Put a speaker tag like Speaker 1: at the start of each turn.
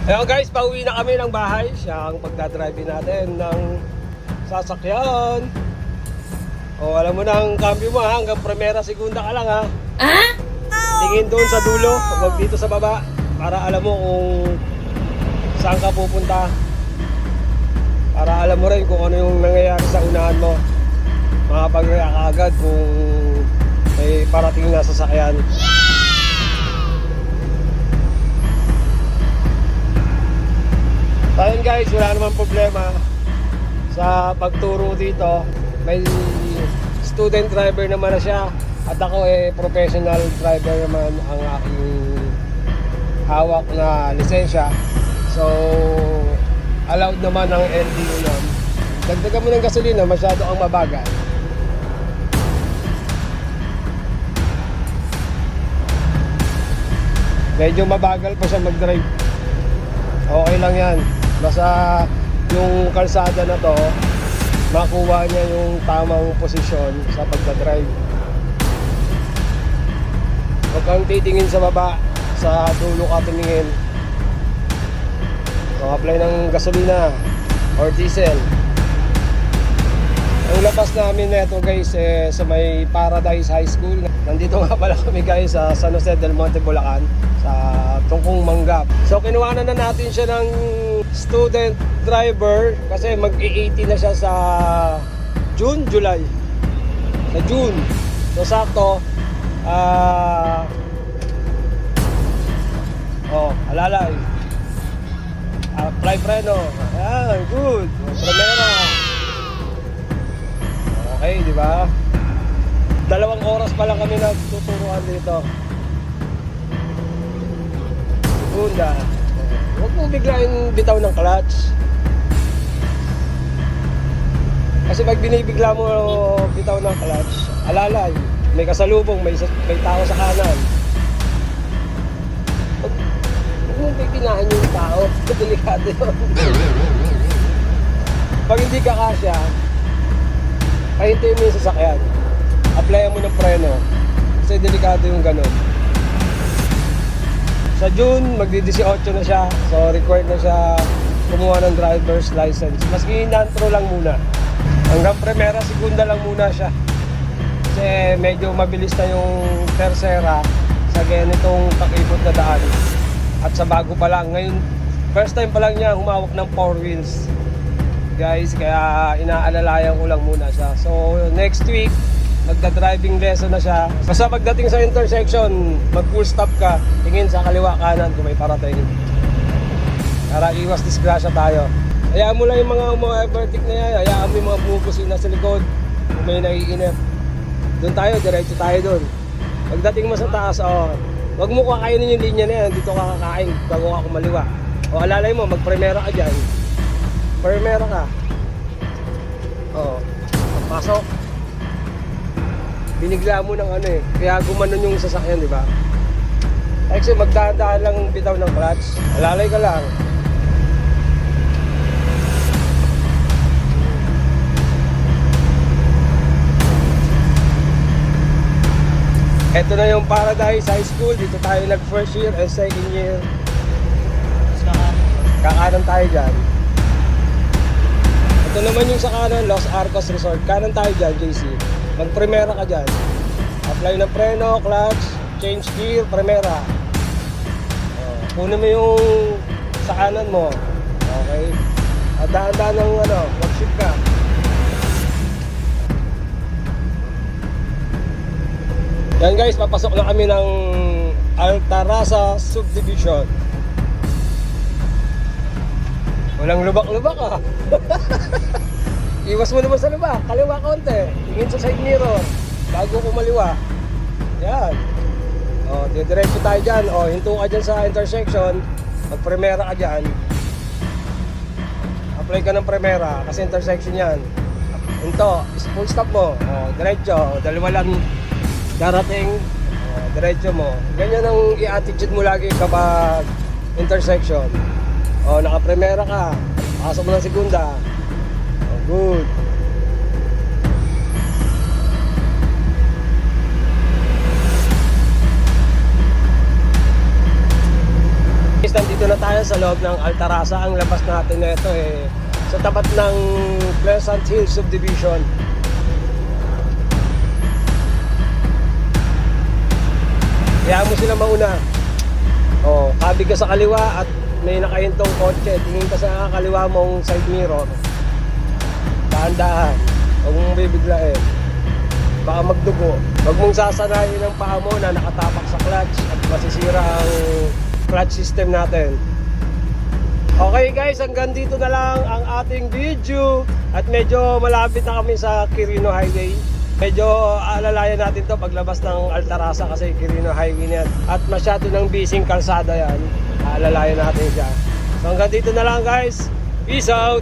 Speaker 1: Ayun guys, pauwi na kami ng bahay. Siya ang pagdadrive natin ng sasakyan. O alam mo na ang cambio mo ha, hanggang primera, segunda ka lang ha. Tingin doon sa dulo, huwag dito sa baba. Para alam mo kung saan ka pupunta. Para alam mo rin kung ano yung nangyayari sa unahan mo. Makapag-react ka agad kung may parating na sasakyan. Ayun guys, wala namang problema sa pagturo dito. May student driver naman na siya. At ako professional driver naman ang aking hawak na lisensya. So, allowed naman ang LDO nun. Dagdagan mo ng gasolina, masyado ang mabagal. Medyo mabagal pa siya mag-drive. Okay lang yan. Basta yung kalsada na to, makuha niya yung tamang posisyon sa pagdadrive. Huwag kang titingin sa baba, sa dulo ka tumingin. Apply ng gasolina or diesel. Ang labas namin neto guys sa may Paradise High School. Nandito nga pala kami guys sa San Jose del Monte, Bulacan, sa Tungkong Manggap. So kinuhanan na natin siya ng student driver kasi mag-80 na siya sa June, July. Sa June. So sakto alalay. Apply preno. Ayan, good. Primera. Okay, di ba? 2 oras pa lang kami nagtuturuan dito. Segunda. Huwag mo biglain bitaw ng clutch. Kasi pag binibigla mo bitaw ng clutch, alalay. May kasalubong, may tao sa kanan. Huwag mong pipinahan yung tao. Delikado yun. Pag hindi ka kasya, pahintayin mo yung sasakyan. Applyan mo ng preno. Kasi delikado yung ganun. Sa June, magdi-18 na siya. So required na siya kumuha ng driver's license. Maski nantro lang muna. Hanggang primera, segunda lang muna siya. Kasi medyo mabilis na yung tercera sa ganitong pakibot na daan. At sa bago pa lang, ngayon, first time pa lang niya humawak ng 4 wheels. Guys, kaya inaalalayan ko lang muna siya. So next week, magda-driving lesson na siya. Basta pagdating sa intersection, mag-full stop ka, tingin sa kaliwa kanan kung may parating. Para iwas disgrasya tayo. Hayaan mo lang yung mga overtake na yan. Hayaan mo yung mga bumubusin na sa likod. Kung may naiinip. Doon tayo, diretso tayo doon. Pagdating mo sa taas, wag mo kakainin yung linya na yan. Dito ka kakain bago ka kumaliwa. O alalay mo, mag-primera ka dyan. Primera ka. Pasok. Binigla mo ng kaya gumanon yung sasakyan, di ba? Kasi magdaan-daan lang bitaw ng clutch. Alalay ka lang. Ito na yung Paradise High School. Dito tayo nag-first year and second year. Kakanan tayo dyan. Ito naman yung sa kanan, Los Arcos Resort. Kanan tayo dyan, JC. Mag-primera ka dyan. Apply ng preno, clutch, change gear, primera. Kunin mo yung sa kanan mo. Okay? At daan-daan ng mag-shift ka. Yan guys, papasok na kami ng Altarasa Subdivision. Walang lubak-lubak Iwas mo naman sa lubak, kaliwa konti. Tingin sa side mirror bago kumaliwa. Yan. Diretso tayo dyan. Hinto ka dyan sa intersection. Mag-primera ka dyan. Apply ka ng primera kasi intersection yan. Hinto, full stop mo. Diretso, dalawa lang darating. Diretso mo. Ganyan ang i-attitude mo lagi kapag intersection. Naka-primera ka. Pasok mo ng segunda. Good. Nandito Nandito na tayo sa loob ng Altarasa. Ang labas natin na ito sa tapat ng Pleasant Hill Subdivision. Kaya mo sila mauna. Kabig ka sa kaliwa at may nakahintong kotse. Tingin ka sa kaliwa mong side mirror. Dahan-dahan. Huwag mong bibiglain. Baka magdugo. Huwag mong sasanayin ang paa mo na nakatapak sa clutch at masisira ang clutch system natin. Okay guys, hanggang dito na lang ang ating video. At medyo malapit na kami sa Quirino Highway. Medyo alalayan natin to paglabas ng Altarasa kasi Quirino Highway na yan. At masyado ng busy kalsada yan. Alalayan natin siya. So hanggang dito na lang guys. Peace out!